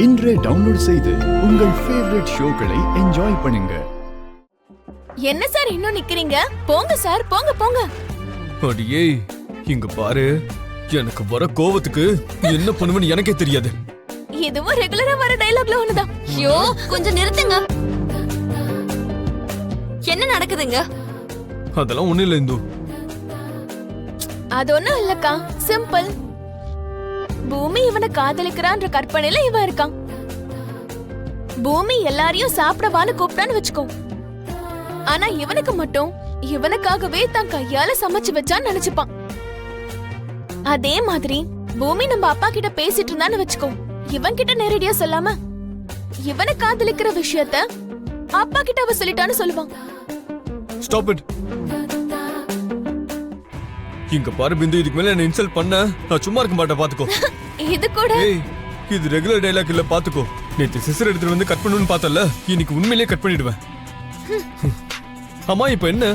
இன்றே டவுன்லோட் செய்து உங்கள் ஃபேவரட் ஷோக்களை என்ஜாய் பண்ணுங்க. என்ன சார் இன்னும் நிக்கிறீங்க? போங்க சார், போங்க போங்க. அடியே இங்க பாரு, எனக்கு வர கோவத்துக்கு என்ன பண்ணுவேன்னு எனக்கே தெரியாது. இதுவும் ரெகுலரா வர டயலாக்ல ஒண்ணுதான். ஐயோ கொஞ்சம் நிறுத்துங்க. என்ன நடக்குதுங்க? அதெல்லாம் ஒண்ணு இல்ல இந்து. அது ஒண்ணும் இல்லக்கா, சிம்பிள். பூமி இவனை காதலிக்கிறான்ற கற்பனையில இவன் இருக்கான். பூமி எல்லாரையும் சாப்பிடவான்னு கூப்பிட்டான்னு வச்சுக்கோ. ஆனா இவனுக்கு மட்டும் இவனுக்காகவே தான் கையால சமைச்சு வச்சான்னு நினைச்சுப்பான். அதே மாதிரி பூமி நம்ம அப்பா கிட்ட பேசிட்டு இருந்தான்னு வச்சுக்கோ. இவன் கிட்ட நேரடியா சொல்லாம இவனை காதலிக்கிற விஷயத்த அப்பா கிட்ட அவ சொல்லிட்டான்னு சொல்லுவான். Stop it. இங்க பாரு பிந்து, இதுக்கு மேல என்ன இன்சல்ட் பண்ண நான் சும்மா இருக்க மாட்டேன், பாத்துக்கோ. இது கூட ஏய், இது ரெகுலர் டயலாக் இல்ல, பாத்துக்கோ. நேத்து சிஸ்டர் எடுத்துட்டு வந்து கட் பண்ணணும்னு பார்த்தல, இன்னைக்கு உண்மையிலேயே கட் பண்ணிடுவேன். அம்மா இப்ப என்ன,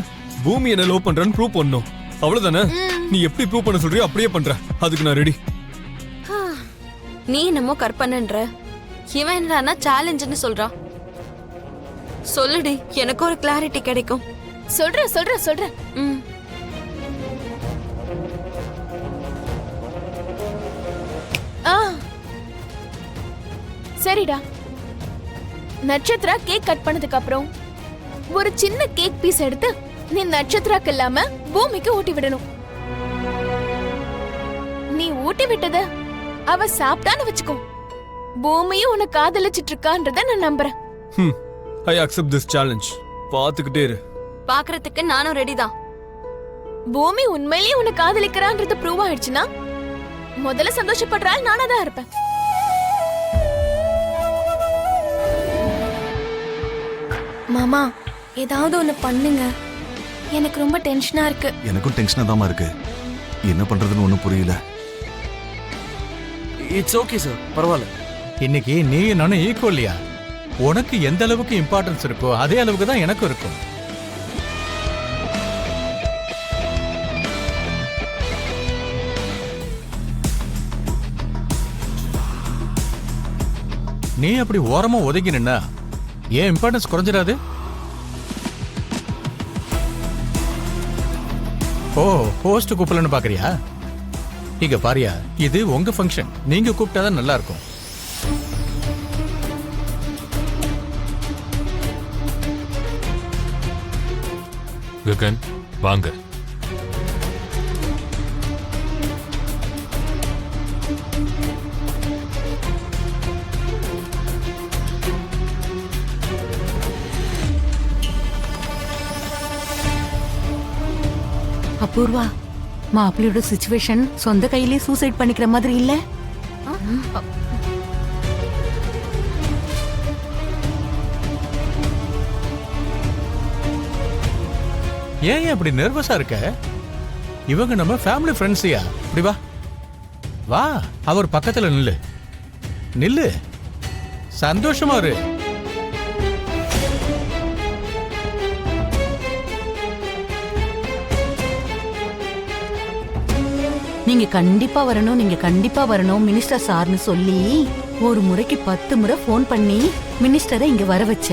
பூமி என்ன லவ் பண்றான்னு ப்ரூவ் பண்ணணும், அவ்வளவுதானே? நீ எப்படி ப்ரூவ் பண்ண சொல்றியோ அப்படியே பண்ற, அதுக்கு நான் ரெடி. நீ என்னமோ கற்பனன்ற, இவன் என்னன்னா சேலஞ்சுன்னு சொல்றான். சொல்லுடி, எனக்கு ஒரு கிளாரிட்டி கிடைக்கும். சொல்ற. சரிடா. நட்சத்திரா கேக் கட் பண்ணதுக்கு அப்புறம் ஒரு சின்ன கேக் பீஸ் எடுத்து நீ நட்சத்திராக்கு இல்லாம பூமிக்கு ஊட்டி விடணும். நீ ஊட்டி விட்டத அவ சாப்பிட்டான்னு வச்சுக்கோ. பூமியும் உன்னை காதலிச்சிட்டு இருக்கான்றத நான் நம்புறேன். I accept this challenge. பாத்துக்கிட்டே இரு. பாக்குறதுக்கு நானும் ரெடி தான். பூமி உண்மையிலேயே உன்னை காதலிக்கிறான்றது ப்ரூவ் ஆயிடுச்சுன்னா முதல்ல சந்தோஷப்படுறாள் நானா தான் இருப்பேன். மாமா, ஏதாவது ஒண்ணு பண்ணுங்க. எனக்கு ரொம்ப டென்ஷனா இருக்கு. எனக்கும் டென்ஷனா தான் இருக்கு. என்ன பண்றதுன்னு ஒண்ணும் புரியல. இட்ஸ் ஓகே சார், பரவாயில்ல. இன்னைக்கு நீ நானும் ஈக்குவலியா? உனக்கு எந்த அளவுக்கு இம்பார்ட்டன்ஸ் இருக்கோ அதே அளவுக்கு தான் எனக்கும் இருக்கும். நீ அப்படி ஓரமா ஒதுங்கி நின்னா ஏன் இம்பார்ட்டன்ஸ் குறைஞ்சிடாது? ஓ, ஹோஸ்ட் கூப்பிடலன்னு பாக்குறியா? இங்க பாரியா, இது உங்க ஃபங்க்ஷன், நீங்க கூப்பிட்டாதான் நல்லா இருக்கும். ககன் வாங்க. அபூர்வா, மாப்பிள்ளையோட சிச்சுவேஷன் சொந்த கையிலே சூசைட் பண்ணிக்கிற மாதிரி இல்ல? ஏன் அப்படி நர்வஸா இருக்க? இவங்க நம்ம ஃபேமிலி ஃப்ரெண்ட்ஸியா? இப்படி வா வா, அவர் பக்கத்துல நில்லு, சந்தோஷமா இரு. நீங்க கண்டிப்பா வரணும் மினிஸ்டர் சார்னு சொல்லி ஒரு முறைக்கு 10 முறை போன் பண்ணி மினிஸ்டரை இங்க வர வச்ச.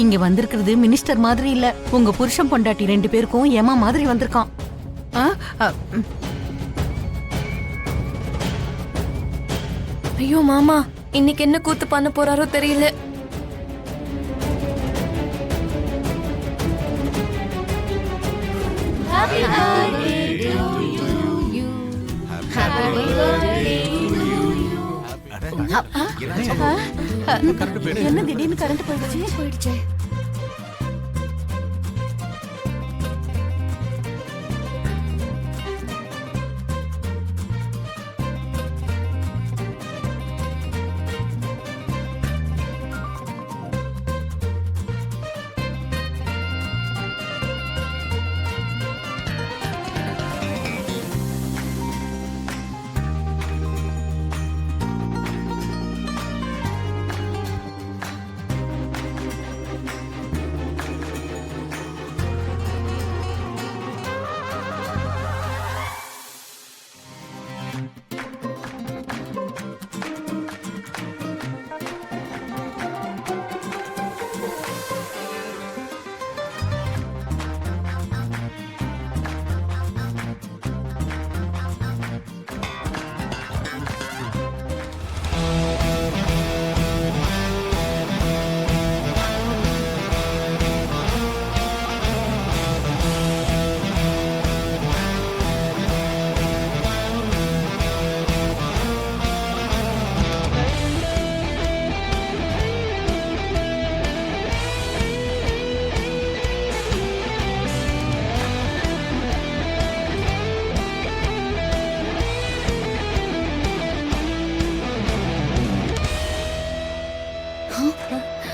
இங்க வந்திருக்கிறது மினிஸ்டர் மாதிரி இல்ல, உங்க புருஷன் பொண்டாட்டி 2 பேருக்கும் ஏமா மாதிரி வந்திருக்கான். ஐயோ மாமா, இன்னைக்கு என்ன கூத்து பண்ண போறாரோ தெரியல. என்ன திடீர்னு கரண்ட் போயிடுச்சு?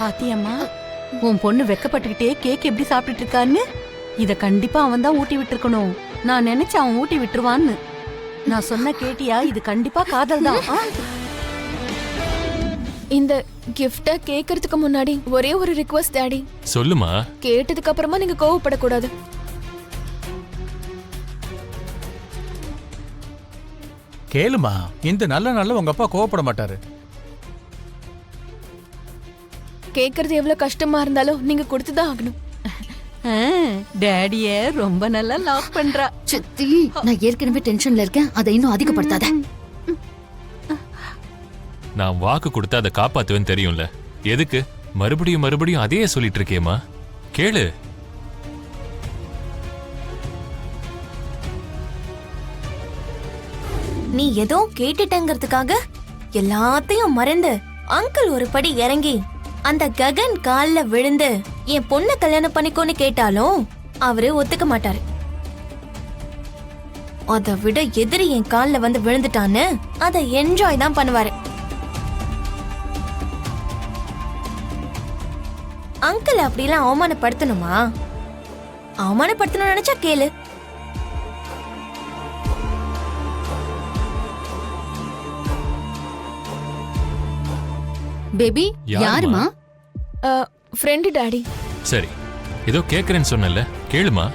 பாத்தியம்மா உன் பொண்ணு வெக்கப்பட்டுக்கிட்டே கேக் எப்படி சாப்பிட்டுட்டு இருக்கான்னு இத கண்டிப்பா அவன் தான் ஊட்டி விட்டுருக்கணும். நான் நினைச்சேன் அவன் ஊட்டி விட்டுருவான்னு. நான் சொன்ன கேட்டியா? இது கண்டிப்பா காதல் தான். இந்த கிஃப்ட கேக்குறதுக்கு முன்னாடி ஒரே ஒரு ரிக்வெஸ்ட் டாடி. சொல்லுமா. கேட்டதுக்கு அப்புறமா நீங்க கோவப்படக்கூடாது. கேளுமா, இந்த நல்ல நாள்ல உங்க அப்பா கோவப்பட மாட்டாரு. கேக்குறது எவ்வளவு கஷ்டமா இருந்தாலும் நீங்க கொடுத்துதான் ஆகணும். டேடிய ரொம்ப நல்லா லாக் பண்றா. சித்தி, நான் ஏற்கனவே டென்ஷன்ல இருக்கேன். அதை இன்னும் அதிகப்படுத்தாத. நான் வாக்கு கொடுத்தா அதை காப்பாத்துவேன்னு தெரியும்ல. எதுக்கு மறுபடியும் மறுபடியும் அதையே சொல்லிட்டு இருக்கேம்மா? கேளு. நீ ஏதோ கேட்டுட்டங்கிறதுக்காக எல்லாத்தையும் மறந்து அங்கிள் ஒரு படி இறங்கி அந்த ககன் கால்ல விழுந்து என் பொண்ண கல்யாணம் பண்ணிக்கோன்னு கேட்டாலும் அவரு ஒத்துக்க மாட்டாரு. அதை விட எதிரி என் கால்ல வந்து விழுந்துட்டான்னு அதை என்ஜாய் தான் பண்ணுவாரு. அங்கிள் அப்படிலாம் அவமானப்படுத்தணுமா? அவமானப்படுத்தணும்னு நினைச்சா கேளு. பேபி, யாருமா? Friend daddy. சரி, ஏதோ கேக்குறேன்னு சொன்னல, கேளுமா.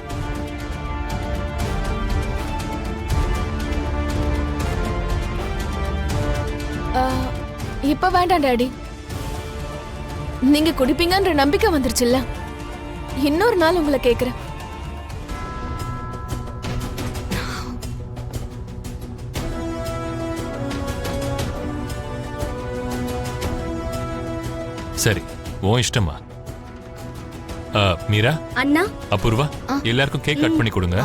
இப்ப வேண்டாம் டாடி. நீங்க குடிப்பீங்கன்ற நம்பிக்கை வந்துருச்சுல்ல. இன்னொரு நாள் உங்களை கேக்குறேன். சரி, உன் இஷ்டமா. மீரா, அண்ணா, அபூர்வா, எல்லாருக்கும் கேக் கட் பண்ணி கொடுங்க.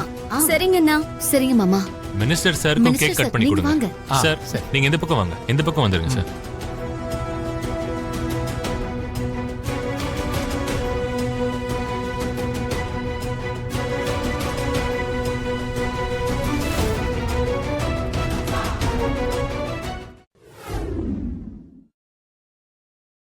சரிங்க அண்ணா. சரிங்க மாமா. மினிஸ்டர் சாருக்கும் கேக் கட் பண்ணி கொடுங்க. ஆ, சார், சரி. நீங்க இந்த பக்கம் வாங்க. இந்த பக்கம் வந்துருங்க சார்.